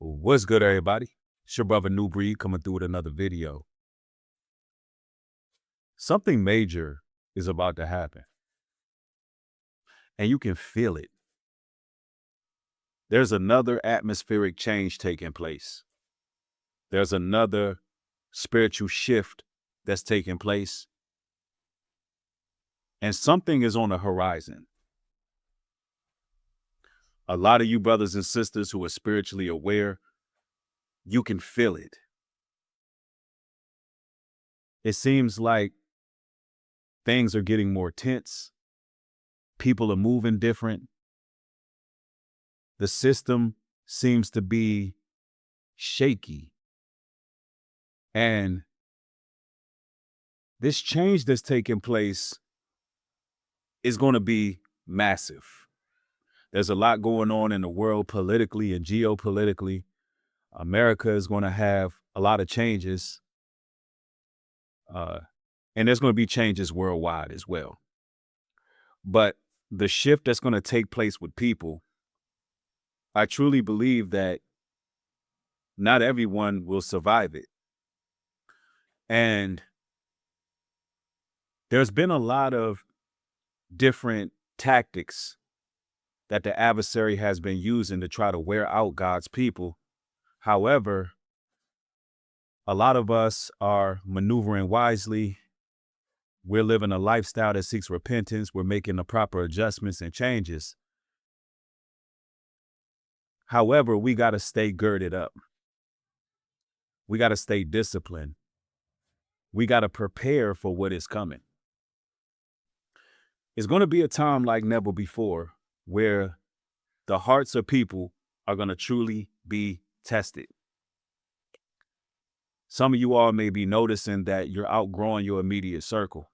What's good, everybody? It's your brother New Breed coming through with another video. Something major is about to happen, and you can feel it. There's another atmospheric change taking place. There's another spiritual shift that's taking place, and something is on the horizon. A lot of you brothers and sisters who are spiritually aware, you can feel it. It seems like things are getting more tense. People are moving different. The system seems to be shaky. And this change that's taking place is going to be massive. There's a lot going on in the world politically and geopolitically. America is going to have a lot of changes. And there's going to be changes worldwide as well. But the shift that's going to take place with people, I truly believe that not everyone will survive it. And there's been a lot of different tactics that the adversary has been using to try to wear out God's people. However, a lot of us are maneuvering wisely. We're living a lifestyle that seeks repentance. We're making the proper adjustments and changes. However, we got to stay girded up. We got to stay disciplined. We got to prepare for what is coming. It's going to be a time like never before where the hearts of people are going to truly be tested. Some of you all may be noticing that you're outgrowing your immediate circle.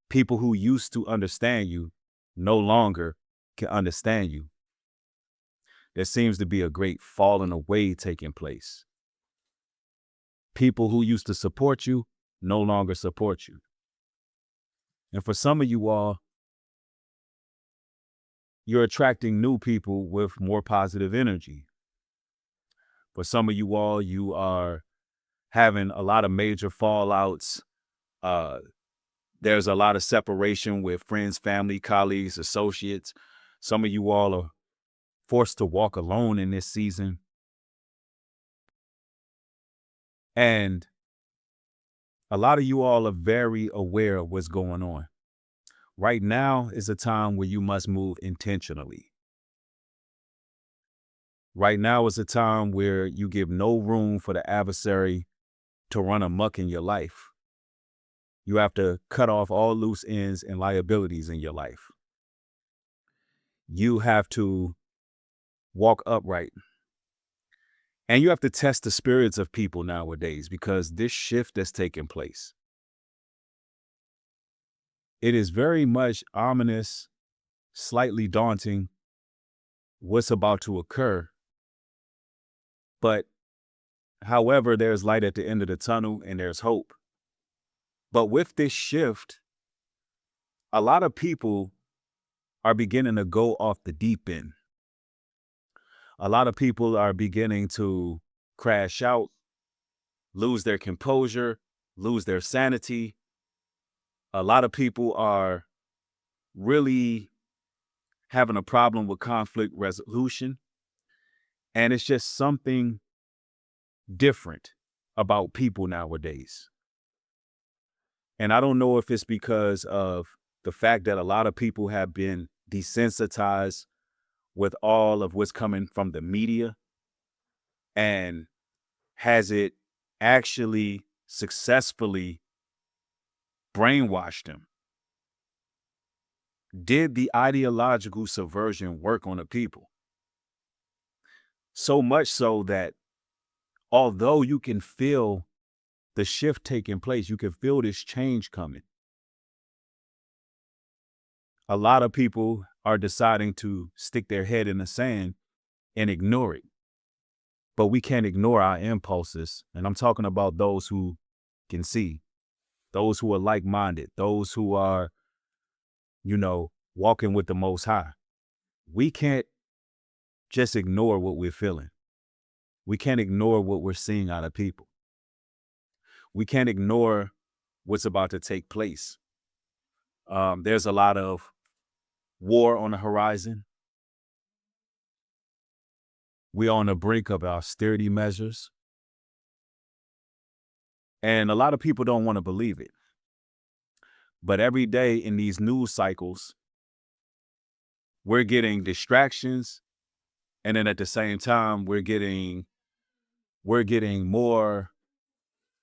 People who used to understand you no longer can understand you. There seems to be a great falling away taking place. People who used to support you no longer support you. And for some of you all, you're attracting new people with more positive energy. For some of you all, you are having a lot of major fallouts. There's a lot of separation with friends, family, colleagues, associates. Some of you all are forced to walk alone in this season. And a lot of you all are very aware of what's going on. Right now is a time where you must move intentionally. Right now is a time where you give no room for the adversary to run amok in your life. You have to cut off all loose ends and liabilities in your life. You have to walk upright. And you have to test the spirits of people nowadays because this shift that's taking place, it is very much ominous, slightly daunting what's about to occur. But however, there's light at the end of the tunnel and there's hope. But with this shift, a lot of people are beginning to go off the deep end. A lot of people are beginning to crash out, lose their composure, lose their sanity. A lot of people are really having a problem with conflict resolution. And it's just something different about people nowadays. And I don't know if it's because of the fact that a lot of people have been desensitized with all of what's coming from the media, and has it actually successfully brainwashed them? Did the ideological subversion work on the people? So much so that although you can feel the shift taking place, you can feel this change coming, a lot of people are deciding to stick their head in the sand and ignore it. But we can't ignore our impulses. And I'm talking about those who can see, those who are like-minded, those who are, walking with the Most High. We can't just ignore what we're feeling. We can't ignore what we're seeing out of people. We can't ignore what's about to take place. There's a lot of war on the horizon. We're on the brink of austerity measures. And a lot of people don't want to believe it. But every day in these news cycles, we're getting distractions. And then at the same time, we're getting more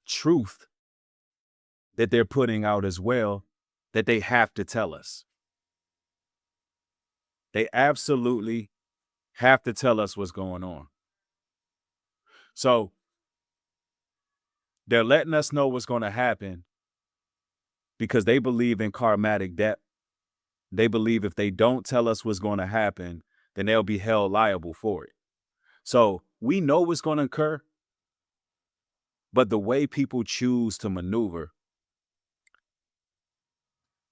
truth that they're putting out as well that they have to tell us. They absolutely have to tell us what's going on. So they're letting us know what's going to happen because they believe in karmatic debt. They believe if they don't tell us what's going to happen, then they'll be held liable for it. So we know what's going to occur, but the way people choose to maneuver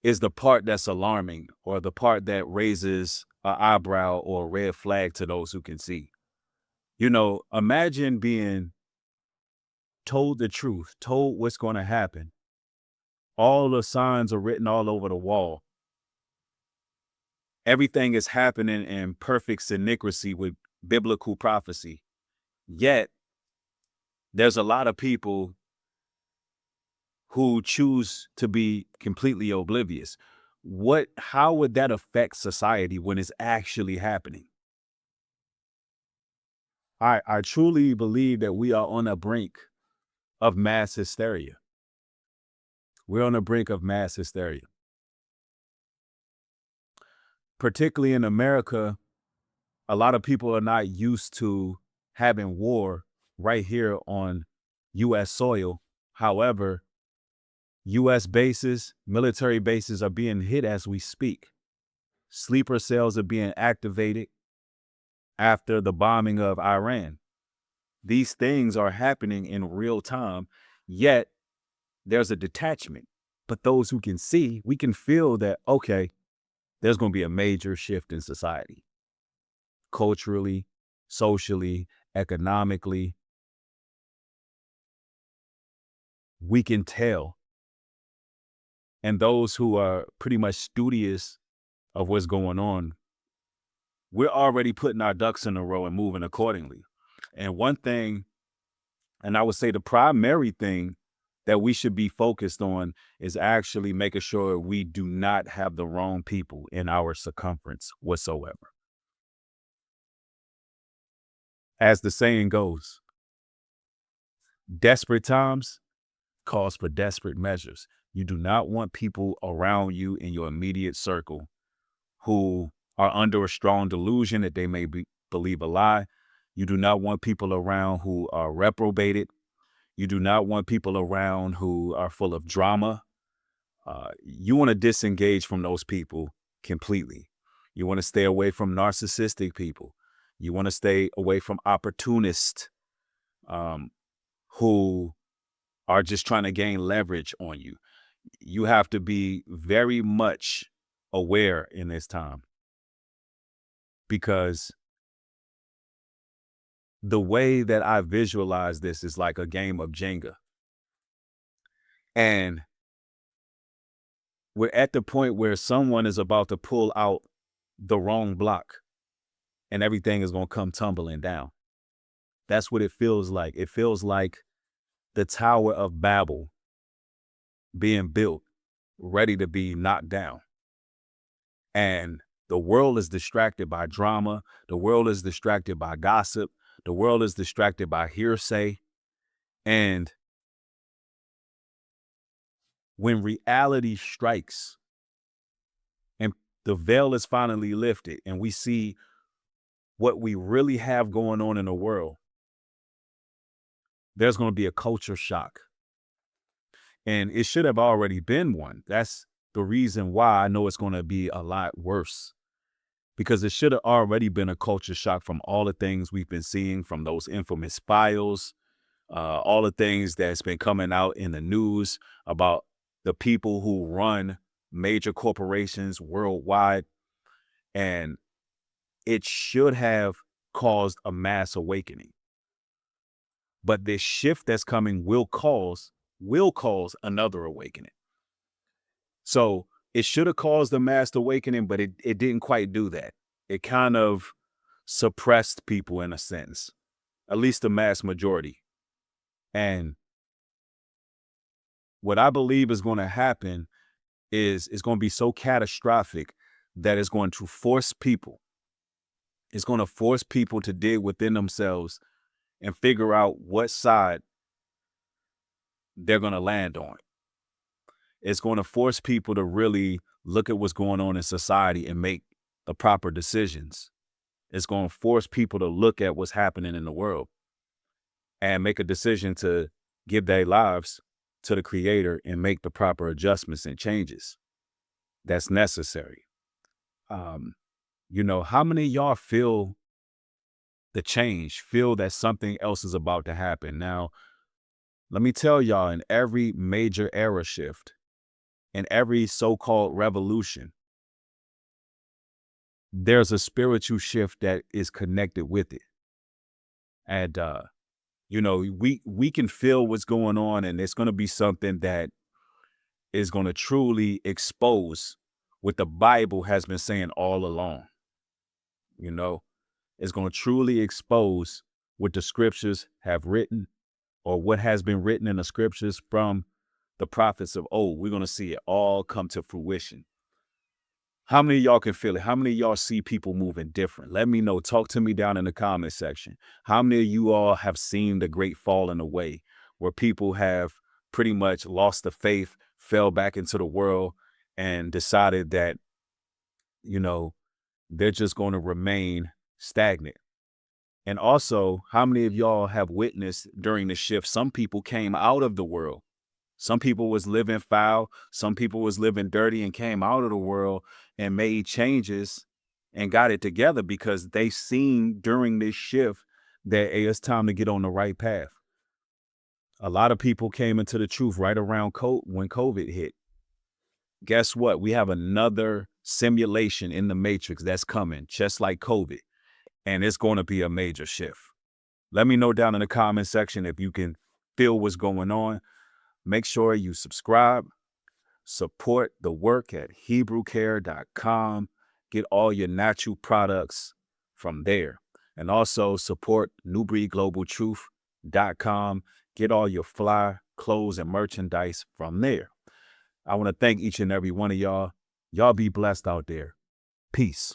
is the part that's alarming, or the part that raises an eyebrow or a red flag to those who can see. Imagine being told the truth, told what's going to happen. All the signs are written all over the wall. Everything is happening in perfect synchrony with biblical prophecy. Yet, there's a lot of people who choose to be completely oblivious. How would that affect society when it's actually happening? I truly believe that we are on the brink of mass hysteria. We're on the brink of mass hysteria. Particularly in America, a lot of people are not used to having war right here on U.S. soil. However, U.S. bases, military bases are being hit as we speak. Sleeper cells are being activated after the bombing of Iran. These things are happening in real time, yet there's a detachment. But those who can see, we can feel that, okay, there's going to be a major shift in society. Culturally, socially, economically. We can tell. And those who are pretty much studious of what's going on, we're already putting our ducks in a row and moving accordingly. And one thing, and I would say the primary thing that we should be focused on is actually making sure we do not have the wrong people in our circumference whatsoever. As the saying goes, desperate times calls for desperate measures. You do not want people around you in your immediate circle who are under a strong delusion that they may believe a lie. You do not want people around who are reprobated. You do not want people around who are full of drama. You want to disengage from those people completely. You want to stay away from narcissistic people. You want to stay away from opportunists who are just trying to gain leverage on you. You have to be very much aware in this time, because the way that I visualize this is like a game of Jenga. And we're at the point where someone is about to pull out the wrong block and everything is going to come tumbling down. That's what it feels like. It feels like the Tower of Babel being built, ready to be knocked down. And the world is distracted by drama. The world is distracted by gossip. The world is distracted by hearsay. And when reality strikes and the veil is finally lifted and we see what we really have going on in the world, there's going to be a culture shock. And it should have already been one. That's the reason why I know it's going to be a lot worse, because it should have already been a culture shock from all the things we've been seeing, from those infamous files, all the things that's been coming out in the news about the people who run major corporations worldwide. And it should have caused a mass awakening. But this shift that's coming will cause another awakening. So it should have caused a mass awakening, but it didn't quite do that. It kind of suppressed people in a sense, at least the mass majority. And what I believe is going to happen is it's going to be so catastrophic that it's going to force people to dig within themselves and figure out what side they're going to land on. It's going to force people to really look at what's going on in society and make the proper decisions. It's going to force people to look at what's happening in the world and make a decision to give their lives to the creator and make the proper adjustments and changes that's necessary. How many of y'all feel the change, feel that something else is about to happen? Now, let me tell y'all, in every major era shift, in every so-called revolution, there's a spiritual shift that is connected with it. And, we can feel what's going on, and it's going to be something that is going to truly expose what the Bible has been saying all along. It's going to truly expose what the scriptures have written, or what has been written in the scriptures from the prophets of old. We're going to see it all come to fruition. How many of y'all can feel it? How many of y'all see people moving different? Let me know. Talk to me down in the comment section. How many of you all have seen the great falling away, where people have pretty much lost the faith, fell back into the world, and decided that, they're just going to remain stagnant? And also, how many of y'all have witnessed during the shift, some people came out of the world? Some people was living foul. Some people was living dirty and came out of the world and made changes and got it together because they seen during this shift that, hey, it's time to get on the right path. A lot of people came into the truth right around when COVID hit. Guess what? We have another simulation in the matrix that's coming, just like COVID, and it's going to be a major shift. Let me know down in the comment section if you can feel what's going on. Make sure you subscribe, support the work at HebrewCare.com. Get all your natural products from there. And also support NewBreedGlobalTruth.com. Get all your fly, clothes, and merchandise from there. I want to thank each and every one of y'all. Y'all be blessed out there. Peace.